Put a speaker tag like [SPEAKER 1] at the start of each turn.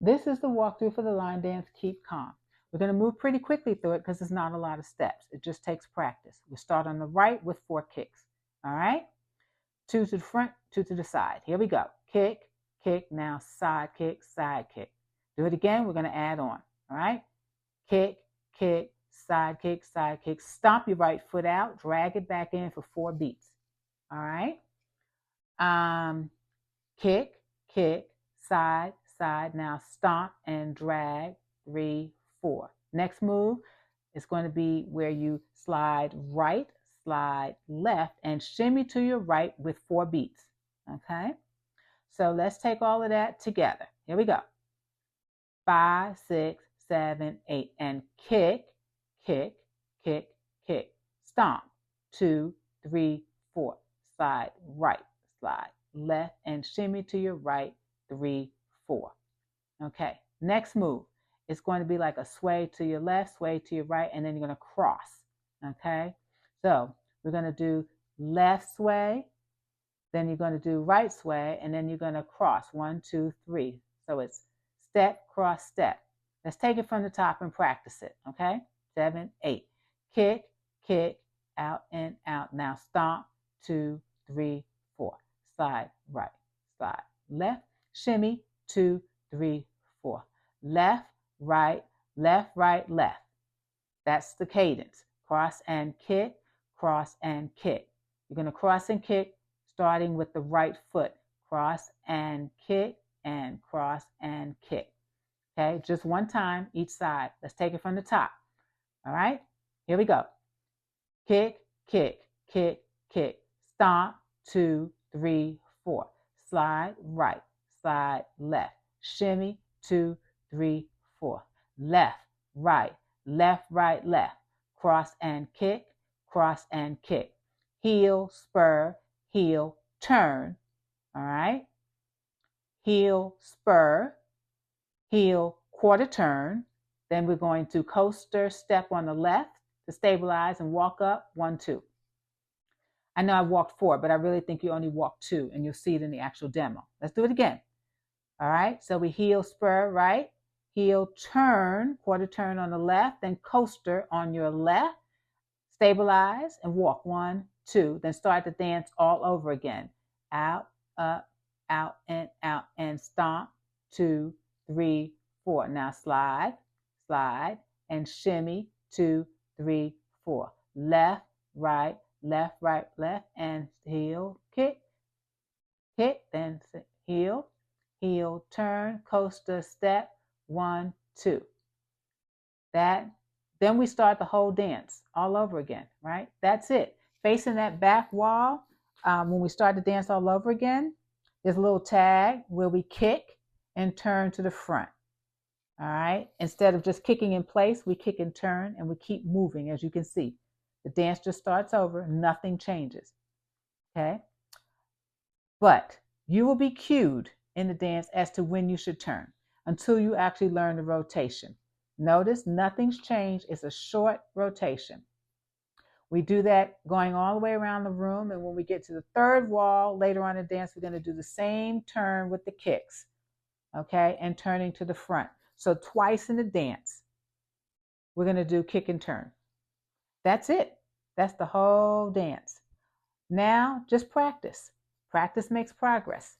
[SPEAKER 1] This is the walkthrough for the line dance Keep Calm. We're going to move pretty quickly through it because it's not a lot of steps. It just takes practice. We start on the right with 4 kicks. All right? 2 to the front, 2 to the side. Here we go. Kick, kick, now side kick, side kick. Do it again. We're going to add on. All right? Kick, kick, side kick, side kick. Stomp your right foot out. Drag it back in for 4 beats. All right? Kick, kick, side, side. Now stomp and drag. 3, 4. Next move is going to be where you slide right, slide left, and shimmy to your right with 4 beats. Okay? So let's take all of that together. Here we go. 5, 6, 7, 8. And kick, kick, kick, kick. Stomp. 2, 3, 4. Slide right, slide left, and shimmy to your right. 3, 4. Okay. Next move. It's going to be like a sway to your left, sway to your right, and then you're going to cross. Okay? So we're going to do left sway, then you're going to do right sway, and then you're going to cross. 1, 2, 3. So it's step, cross, step. Let's take it from the top and practice it. Okay? 7, 8. Kick, kick, out and out. Now stomp. 2, 3, 4. Slide right, slide left, shimmy. 2, 3, 4. Left, right, left, right, left. That's the cadence. Cross and kick, cross and kick. You're going to cross and kick starting with the right foot. Cross and kick and cross and kick. Okay, just one time each side. Let's take it from the top. All right, here we go. Kick, kick, kick, kick. Stomp. 2, 3, 4. Slide right, slide left. Shimmy. 2, 3, 4. Left, right, left, right, left. Cross and kick, cross and kick. Heel, spur, heel, turn. All right? Heel, spur, heel, quarter turn. Then we're going to coaster step on the left to stabilize and walk up. 1, 2. I know I walked 4, but I really think you only walked 2, and you'll see it in the actual demo. Let's do it again. All right? So we heel, spur, right? Heel, turn, quarter turn on the left, then coaster on your left. Stabilize and walk. 1, 2. Then start the dance all over again. Out, up, out, and stomp. 2, 3, 4. Now slide, slide, and shimmy. 2, 3, 4. Left, right, left, right, left, and heel, kick, kick, then heel, heel, turn, coaster, step. 1, 2. Then we start the whole dance all over again, right? That's it. Facing that back wall, when we start the dance all over again, there's a little tag where we kick and turn to the front. All right? Instead of just kicking in place, we kick and turn, and we keep moving, as you can see. The dance just starts over. Nothing changes. Okay? But you will be cued in the dance as to when you should turn until you actually learn the rotation. Notice nothing's changed. It's a short rotation. We do that going all the way around the room, and when we get to the third wall later on in the dance, we're going to do the same turn with the kicks, okay, and turning to the front. So twice in the dance, we're going to do kick and turn. That's it. That's the whole dance. Now, just practice. Practice makes progress.